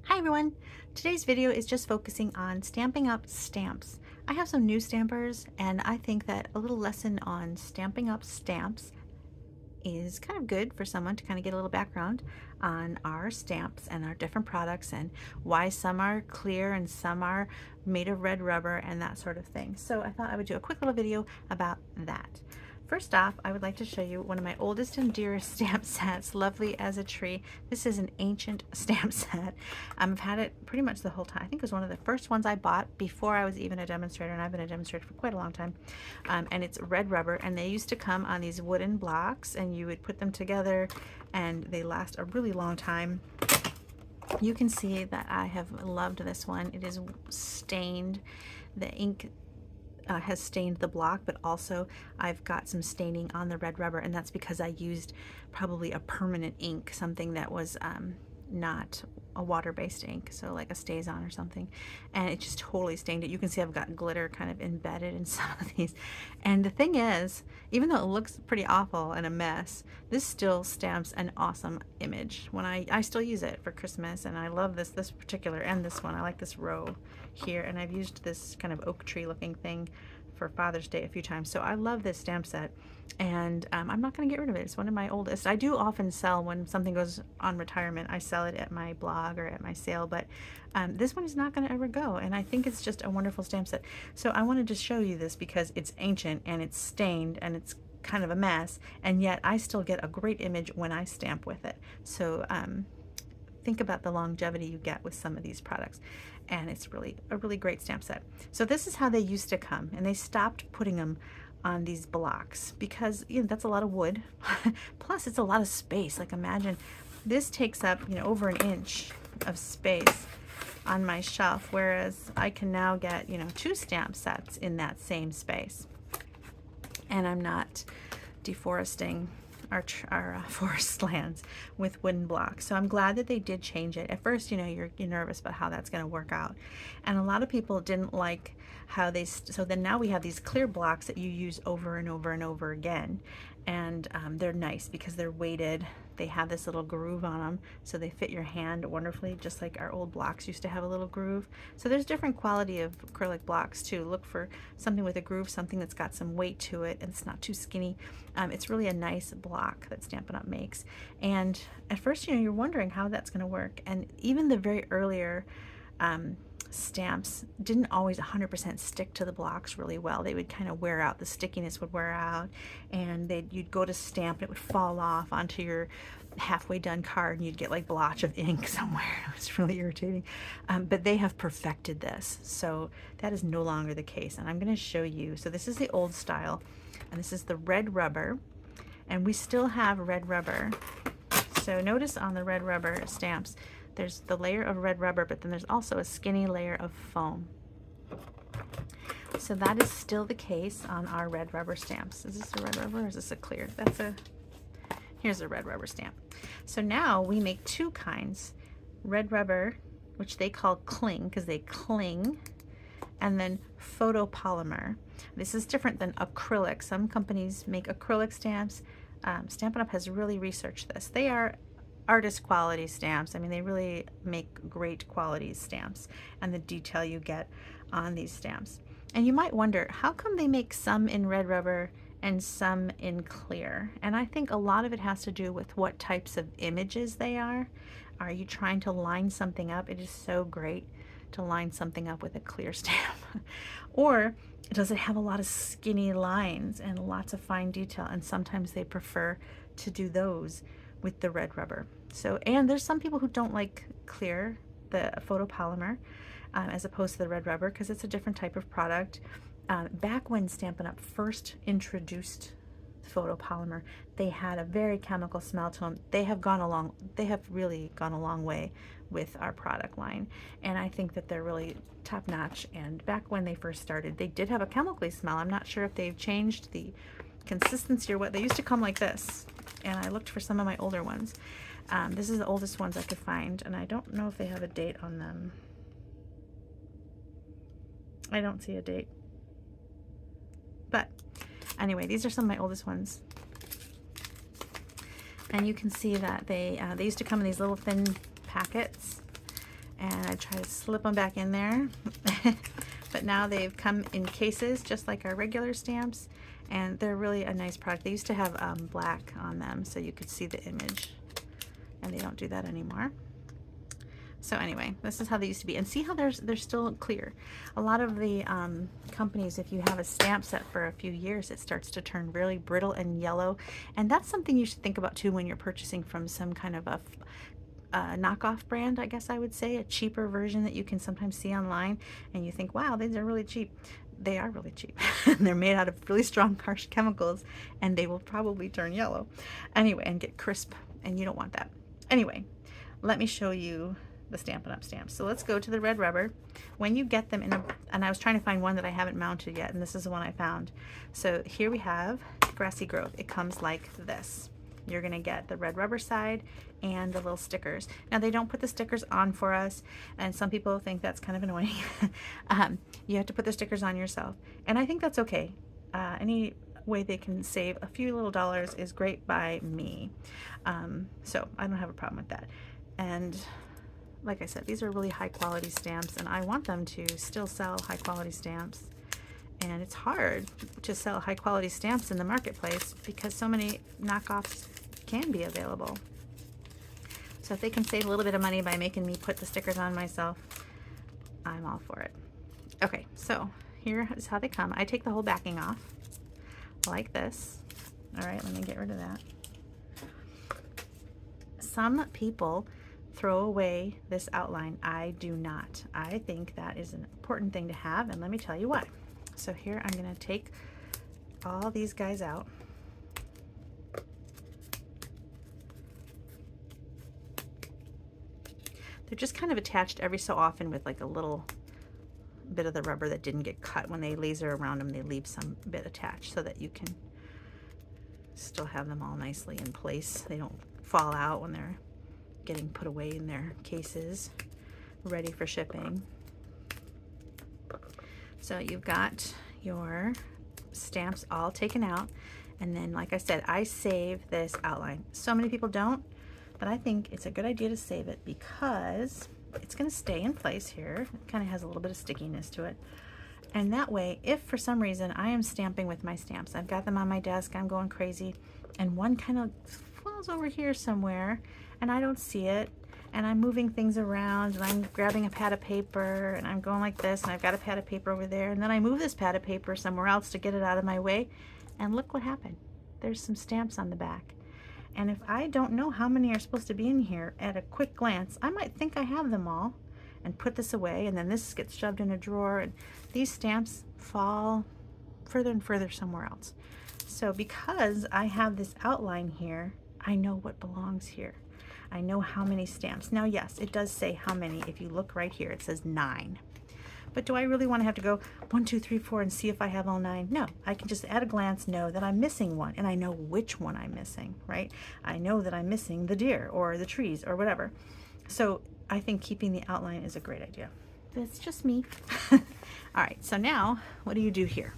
Hi everyone! Today's video is just focusing on Stampin' Up stamps. I have some new stampers and I think that a little lesson on Stampin' Up stamps is kind of good for someone to kind of get a little background on our stamps and our different products and why some are clear and some are made of red rubber and that sort of thing. So I thought I would do a quick little video about that. First off, I would like to show you one of my oldest and dearest stamp sets, lovely as a tree. This is an ancient stamp set. I've had it pretty much the whole time. I think it was one of the first ones I bought before I was even a demonstrator, and I've been a demonstrator for quite a long time. And it's red rubber, and they used to come on these wooden blocks, and you would put them together, and they last a really long time. You can see that I have loved this one. It is stained. The ink has stained the block, but also I've got some staining on the red rubber, and that's because I used probably a permanent ink, something that was not a water-based ink, so like a StazOn or something, and it just totally stained it. You can see I've got glitter kind of embedded in some of these, and the thing is, even though it looks pretty awful and a mess, this still stamps an awesome image. When I still use it for Christmas, and I love this particular, and this one. I like this row here, and I've used this kind of oak tree looking thing for Father's Day a few times, so I love this stamp set, and I'm not going to get rid of it. It's one of my oldest. I do often sell when something goes on retirement. I sell it at my blog or at my sale, but this one is not going to ever go, and I think it's just a wonderful stamp set. So I wanted to show you this because it's ancient and it's stained and it's kind of a mess, and yet I still get a great image when I stamp with it. So think about the longevity you get with some of these products, and it's really a really great stamp set. So this is how they used to come, and they stopped putting them on these blocks because, you know, that's a lot of wood. Plus it's a lot of space. Like, imagine this takes up, you know, over an inch of space on my shelf, whereas I can now get, you know, 2 stamp sets in that same space, and I'm not deforesting our forest lands with wooden blocks. So I'm glad that they did change it. At first, you know, you're nervous about how that's going to work out, and a lot of people didn't like how they so then now we have these clear blocks that you use over and over and over again, and they're nice because they're weighted. They have this little groove on them, so they fit your hand wonderfully, just like our old blocks used to have a little groove. So there's different quality of acrylic blocks too. Look for something with a groove, something that's got some weight to it and it's not too skinny. It's really a nice block that Stampin' Up makes, and at first, you know, you're wondering how that's going to work, and even the very earlier stamps didn't always 100% stick to the blocks really well. They would kind of wear out, the stickiness would wear out, and you'd go to stamp and it would fall off onto your halfway done card, and you'd get like blotch of ink somewhere. It was really irritating. But they have perfected this, so that is no longer the case, and I'm going to show you. So this is the old style, and this is the red rubber, and we still have red rubber. So notice on the red rubber stamps, there's the layer of red rubber, but then there's also a skinny layer of foam. So that is still the case on our red rubber stamps. Is this a red rubber or is this a clear? Here's a red rubber stamp. So now we make 2 kinds. Red rubber, which they call cling because they cling, and then photopolymer. This is different than acrylic. Some companies make acrylic stamps. Stampin' Up! Has really researched this. They are artist quality stamps. I mean, they really make great quality stamps, and the detail you get on these stamps. And you might wonder, how come they make some in red rubber and some in clear? And I think a lot of it has to do with what types of images they are. Are you trying to line something up? It is so great to line something up with a clear stamp. Or does it have a lot of skinny lines and lots of fine detail? And sometimes they prefer to do those with the red rubber. So, and there's some people who don't like clear, the photopolymer, as opposed to the red rubber, because it's a different type of product. Back when Stampin' Up! First introduced photopolymer, they had a very chemical smell to them. They have really gone a long way with our product line, and I think that they're really top notch. And back when they first started, they did have a chemically smell. I'm not sure if they've changed the consistency or what. They used to come like this, and I looked for some of my older ones. This is the oldest ones I could find, and I don't know if they have a date on them. I don't see a date, but anyway, these are some of my oldest ones, and you can see that they used to come in these little thin packets, and I try to slip them back in there. But now they've come in cases just like our regular stamps, and they're really a nice product. They used to have black on them so you could see the image, and they don't do that anymore. So anyway, this is how they used to be, and see how they're still clear. A lot of the companies, if you have a stamp set for a few years, it starts to turn really brittle and yellow, and that's something you should think about too when you're purchasing from some kind of a knockoff brand, I guess I would say, a cheaper version that you can sometimes see online, and you think, wow, these are really cheap. They are really cheap. They're made out of really strong, harsh chemicals, and they will probably turn yellow anyway and get crisp, and you don't want that. Anyway, let me show you the Stampin' Up! Stamps. So let's go to the red rubber. When you get them in a, and I was trying to find one that I haven't mounted yet, and this is the one I found. So here we have Grassy Grove. It comes like this. You're gonna get the red rubber side and the little stickers. Now they don't put the stickers on for us, and some people think that's kind of annoying. You have to put the stickers on yourself, and I think that's okay. Any way they can save a few little dollars is great by me. So I don't have a problem with that. And like I said, these are really high quality stamps, and I want them to still sell high quality stamps. And it's hard to sell high quality stamps in the marketplace because so many knockoffs can be available. So if they can save a little bit of money by making me put the stickers on myself, I'm all for it. Okay, so here is how they come. I take the whole backing off like this. All right, let me get rid of that. Some people throw away this outline. I do not. I think that is an important thing to have, and let me tell you why. So here I'm going to take all these guys out. They're just kind of attached every so often with like a little bit of the rubber that didn't get cut. When they laser around them, they leave some bit attached so that you can still have them all nicely in place. They don't fall out when they're getting put away in their cases, ready for shipping. So you've got your stamps all taken out, and then like I said, I save this outline. So many people don't, but I think it's a good idea to save it because it's going to stay in place here. It kind of has a little bit of stickiness to it, and that way, if for some reason I am stamping with my stamps, I've got them on my desk, I'm going crazy, and one kind of falls over here somewhere and I don't see it, and I'm moving things around, and I'm grabbing a pad of paper, and I'm going like this, and I've got a pad of paper over there, and then I move this pad of paper somewhere else to get it out of my way, and look what happened. There's some stamps on the back. And if I don't know how many are supposed to be in here at a quick glance, I might think I have them all and put this away, and then this gets shoved in a drawer, and these stamps fall further and further somewhere else. So because I have this outline here, I know what belongs here. I know how many stamps. Now, yes, it does say how many. If you look right here, it says 9. But do I really want to have to go 1, 2, 3, 4 and see if I have all 9? No, I can just at a glance know that I'm missing one, and I know which one I'm missing, right? I know that I'm missing the deer or the trees or whatever. So I think keeping the outline is a great idea. That's just me. All right, so now what do you do here?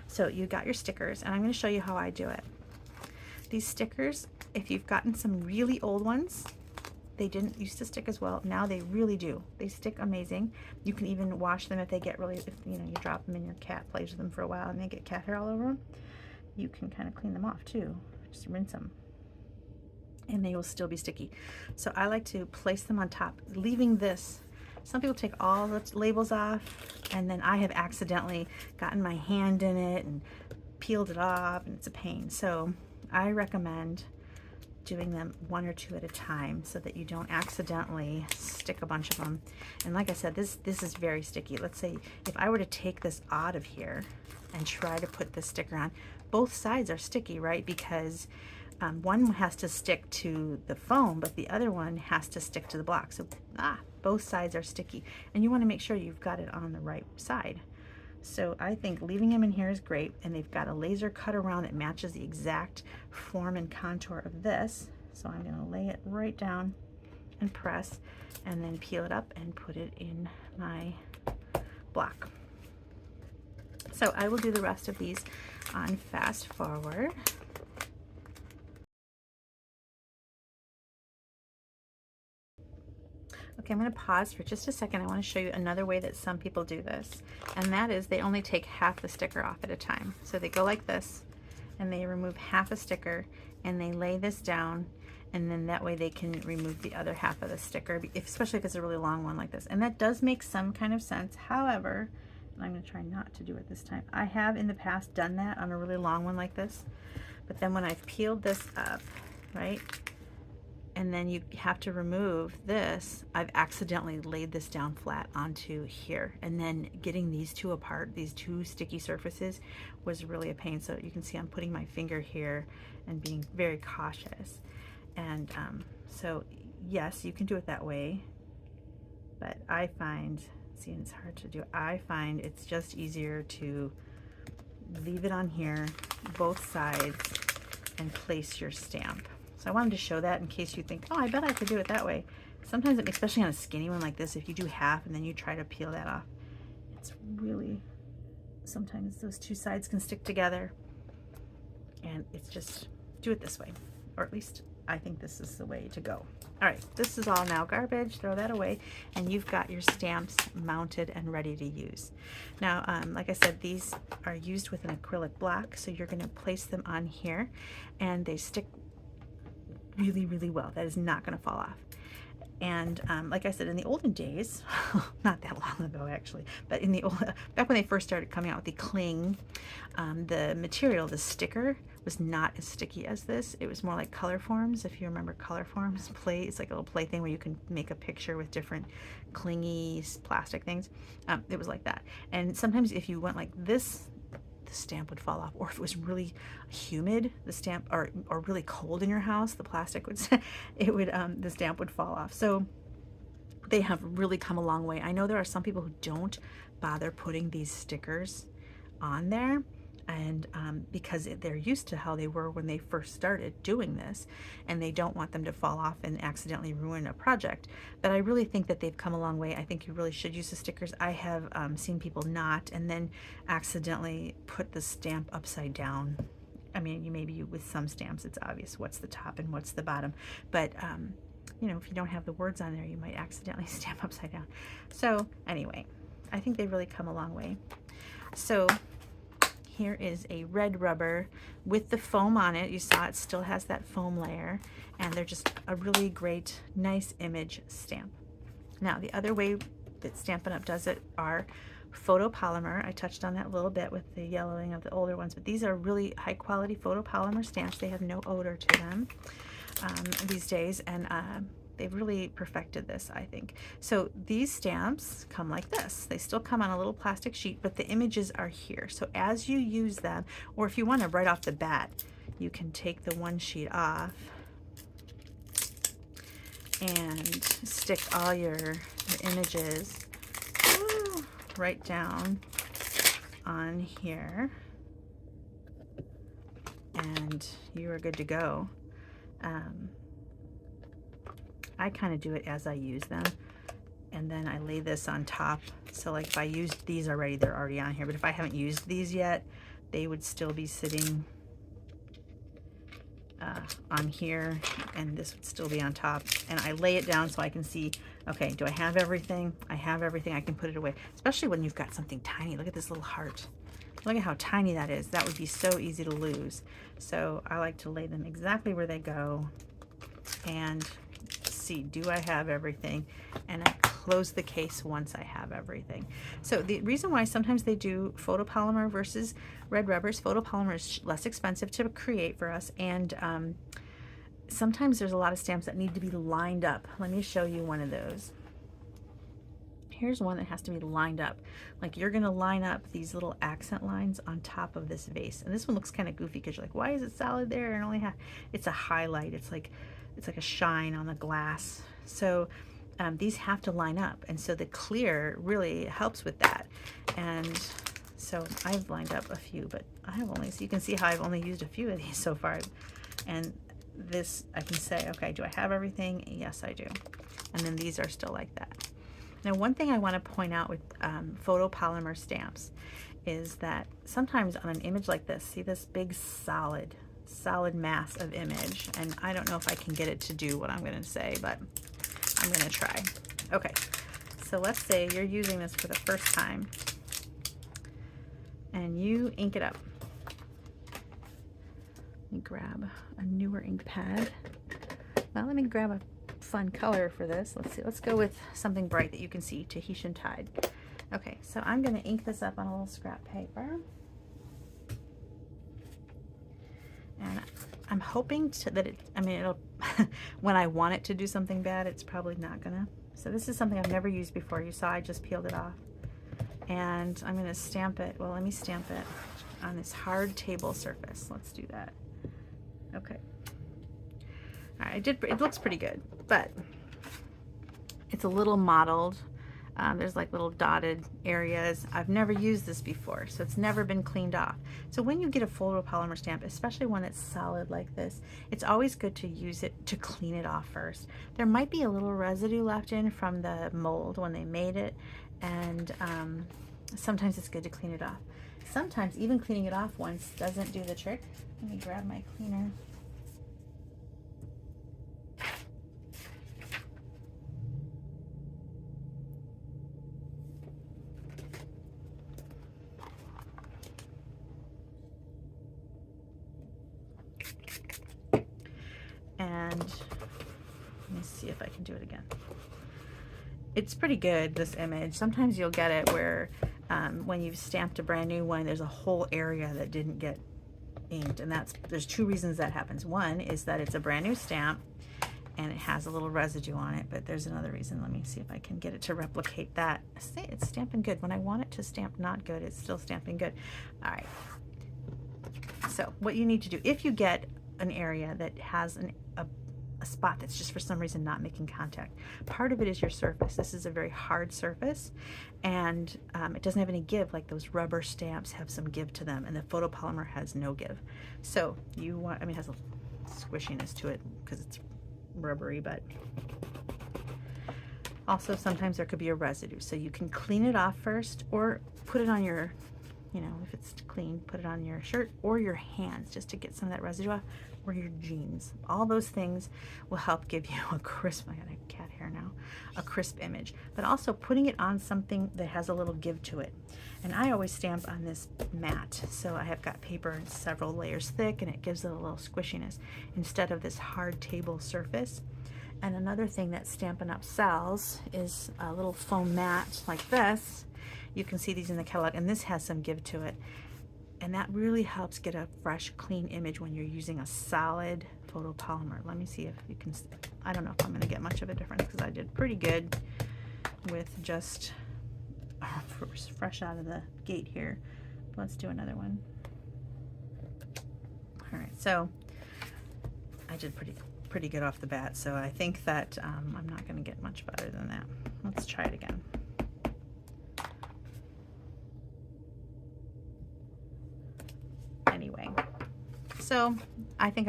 So you got your stickers, and I'm going to show you how I do it. These stickers, if you've gotten some really old ones, they didn't used to stick as well. Now they really do. They stick amazing. You can even wash them if they get really, if you know, you drop them and your cat plays with them for a while and they get cat hair all over them. You can kind of clean them off too. Just rinse them, and they will still be sticky. So I like to place them on top, leaving this. Some people take all the labels off, and then I have accidentally gotten my hand in it and peeled it off, and it's a pain. So I recommend doing them 1 or 2 at a time so that you don't accidentally stick a bunch of them. And like I said, this is very sticky. Let's say if I were to take this out of here and try to put this sticker on, both sides are sticky, right? Because one has to stick to the foam, but the other one has to stick to the block. So both sides are sticky, and you want to make sure you've got it on the right side. So I think leaving them in here is great, and they've got a laser cut around that matches the exact form and contour of this. So I'm going to lay it right down and press, and then peel it up and put it in my block. So I will do the rest of these on fast forward. Okay, I'm going to pause for just a second. I want to show you another way that some people do this, and that is they only take half the sticker off at a time. So they go like this, and they remove half a sticker, and they lay this down, and then that way they can remove the other half of the sticker, especially if it's a really long one like this. And that does make some kind of sense. However, and I'm going to try not to do it this time. I have in the past done that on a really long one like this, but then when I've peeled this up, right, and then you have to remove this, I've accidentally laid this down flat onto here, and then getting these two apart, these two sticky surfaces, was really a pain. So you can see I'm putting my finger here and being very cautious. And so yes, you can do it that way, but I find, see, it's hard to do, I find it's just easier to leave it on here, both sides, and place your stamp. So I wanted to show that in case you think, oh, I bet I could do it that way. Sometimes, especially on a skinny one like this, if you do half and then you try to peel that off, it's really, sometimes those two sides can stick together, and it's just, do it this way, or at least I think this is the way to go. All right, this is all now garbage, throw that away, and you've got your stamps mounted and ready to use. Now, like I said, these are used with an acrylic block, so you're gonna place them on here, and they stick really, really well. That is not gonna fall off. And like I said, in the olden days, not that long ago actually, but in the old, back when they first started coming out with the cling, the material, the sticker, was not as sticky as this. It was more like color forms. If you remember color forms play, it's like a little play thing where you can make a picture with different clingy plastic things. It was like that. And sometimes if you went like this, the stamp would fall off, or if it was really humid, the stamp, or really cold in your house, the plastic would, it would, the stamp would fall off. So they have really come a long way. I know there are some people who don't bother putting these stickers on there, and because they're used to how they were when they first started doing this, and they don't want them to fall off and accidentally ruin a project. But I really think that they've come a long way. I think you really should use the stickers. I have seen people not, and then accidentally put the stamp upside down. I mean, maybe with some stamps it's obvious what's the top and what's the bottom, but you know, if you don't have the words on there, you might accidentally stamp upside down. So anyway, I think they've really come a long way. So here is a red rubber with the foam on it. You saw it still has that foam layer, and they're just a really great, nice image stamp. Now, the other way that Stampin' Up! Does it are photopolymer. I touched on that a little bit with the yellowing of the older ones, but these are really high quality photopolymer stamps. They have no odor to them these days, and they've really perfected this, I think. So these stamps come like this. They still come on a little plastic sheet, but the images are here. So as you use them, or if you want to right off the bat, you can take the one sheet off and stick all your images right down on here, and you are good to go. I kind of do it as I use them, and then I lay this on top. So like if I used these already, they're already on here, but if I haven't used these yet, they would still be sitting on here, and this would still be on top. And I lay it down so I can see, okay, do I have everything? I have everything. I can put it away, especially when you've got something tiny. Look at this little heart. Look at how tiny that is. That would be so easy to lose. So I like to lay them exactly where they go and see, do I have everything? And I close the case once I have everything. So the reason why sometimes they do photopolymer versus red rubbers, photopolymer is less expensive to create for us, and sometimes there's a lot of stamps that need to be lined up. Let me show you one of those. Here's one that has to be lined up. Like you're gonna line up these little accent lines on top of this vase. And this one looks kind of goofy because you're like, why is it solid there and only have, it's a highlight. It's like a shine on the glass. So these have to line up. And so the clear really helps with that. And so I've lined up a few, but I have only, so you can see how I've only used a few of these so far. And this, I can say, okay, do I have everything? Yes, I do. And then these are still like that. Now, one thing I want to point out with photopolymer stamps is that sometimes on an image like this, see this big solid mass of image, and I don't know if I can get it to do what I'm going to say, but I'm going to try. Okay, so let's say you're using this for the first time and you ink it up. Let me grab a newer ink pad. Well, let me grab a fun color for this. Let's see, let's go with something bright that you can see, Tahitian Tide. Okay, so I'm gonna ink this up on a little scrap paper. And I'm hoping that it'll, when I want it to do something bad, it's probably not gonna. So this is something I've never used before. You saw I just peeled it off. And I'm gonna stamp it. Well, let me stamp it on this hard table surface. Let's do that. Okay. All right, it looks pretty good, but it's a little mottled. There's like little dotted areas. I've never used this before, so it's never been cleaned off. So when you get a photopolymer stamp, especially when it's solid like this, it's always good to use it to clean it off first. There might be a little residue left in from the mold when they made it, and sometimes it's good to clean it off. Sometimes even cleaning it off once doesn't do the trick. Let me grab my cleaner. And let me see if I can do it again. It's pretty good, this image. Sometimes you'll get it where when you've stamped a brand new one, there's a whole area that didn't get inked, and there's two reasons that happens. One is that it's a brand new stamp and it has a little residue on it, but there's another reason. Let me see if I can get it to replicate that. See, it's stamping good. When I want it to stamp not good, it's still stamping good. All right. So what you need to do, if you get an area that has a spot that's just for some reason not making contact, part of it is your surface. This is a very hard surface, and it doesn't have any give, like those rubber stamps have some give to them, and the photopolymer has no give. So you want, it has a squishiness to it because it's rubbery, but also sometimes there could be a residue. So you can clean it off first, or put it on your, if it's clean, put it on your shirt or your hands just to get some of that residue off, or your jeans. All those things will help give you a crisp, I got a cat hair now, a crisp image. But also putting it on something that has a little give to it. And I always stamp on this mat, so I have got paper several layers thick, and it gives it a little squishiness instead of this hard table surface. And another thing that Stampin' Up sells is a little foam mat like this. You can see these in the catalog, and this has some give to it. And that really helps get a fresh, clean image when you're using a solid photopolymer. Let me see if you can, I don't know if I'm going to get much of a difference because I did pretty good with just fresh out of the gate here. Let's do another one. All right, so I did pretty good off the bat, so I think that I'm not going to get much better than that. Let's try it again. Anyway, so I think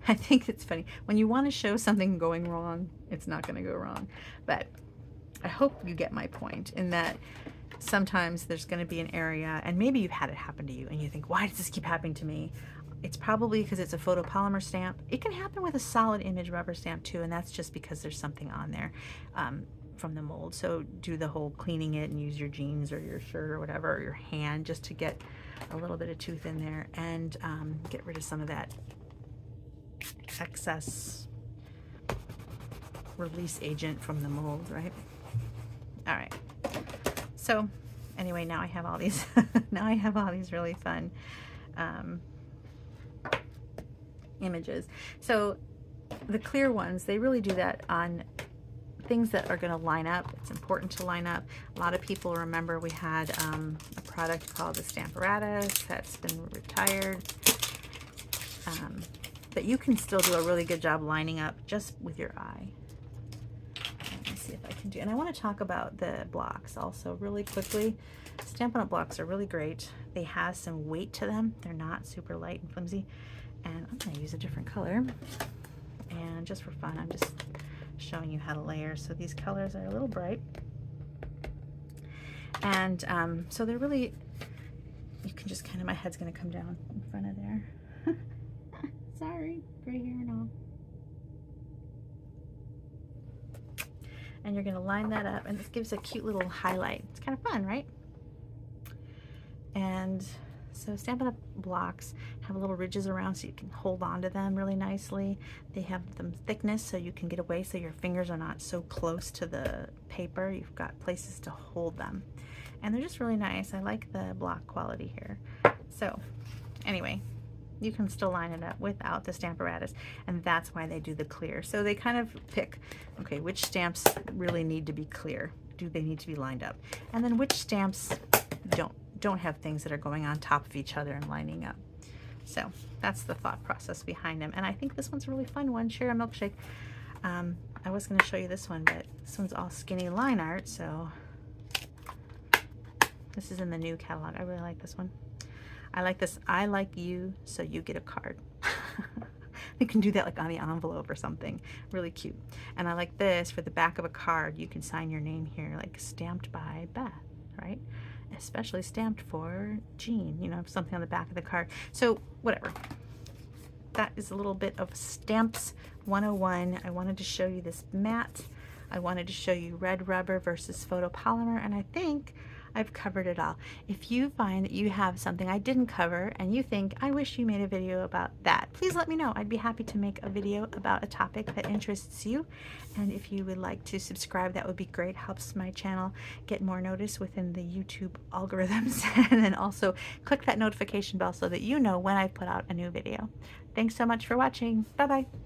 I think it's funny when you want to show something going wrong, it's not going to go wrong. But I hope you get my point in that sometimes there's going to be an area, and maybe you've had it happen to you and you think, why does this keep happening to me? It's probably because it's a photopolymer stamp. It can happen with a solid image rubber stamp too, and that's just because there's something on there from the mold. So do the whole cleaning it and use your jeans or your shirt or whatever, or your hand, just to get a little bit of tooth in there, and get rid of some of that excess release agent from the mold, right? All right. So anyway, now I have all these now I have all these really fun images. So the clear ones, they really do that on things that are going to line up. It's important to line up. A lot of people remember we had a product called the Stamparatus that's been retired, but you can still do a really good job lining up just with your eye. Let me see if I can do, and I want to talk about the blocks also really quickly. Stampin' Up blocks are really great. They have some weight to them. They're not super light and flimsy, and I'm going to use a different color, and just for fun I'm just showing you how to layer. So these colors are a little bright, and so they're really, you can just kind of, my head's going to come down in front of there. Sorry, gray hair and all. and you're going to line that up, and this gives a cute little highlight. It's kind of fun, right? And so Stampin' Up! Blocks have little ridges around so you can hold on to them really nicely. They have them thickness so you can get away so your fingers are not so close to the paper. You've got places to hold them. And they're just really nice. I like the block quality here. So anyway, you can still line it up without the Stamparatus, and that's why they do the clear. So they kind of pick, okay, which stamps really need to be clear? Do they need to be lined up? And then which stamps don't have things that are going on top of each other and lining up. So that's the thought process behind them. And I think this one's a really fun one, Share a Milkshake. I was going to show you this one, but this one's all skinny line art, so this is in the new catalog. I really like this one. I like this. I like you, so you get a card. You can do that like on the envelope or something. Really cute. And I like this for the back of a card. You can sign your name here, like stamped by Beth, right? Especially stamped for Jean, you know, something on the back of the card. So whatever. That is a little bit of Stamps 101. I wanted to show you this matte. I wanted to show you red rubber versus photopolymer, and I think I've covered it all. If you find that you have something I didn't cover and you think, I wish you made a video about that, please let me know. I'd be happy to make a video about a topic that interests you. And if you would like to subscribe, that would be great. Helps my channel get more notice within the YouTube algorithms. And then also click that notification bell so that you know when I put out a new video. Thanks so much for watching. Bye-bye.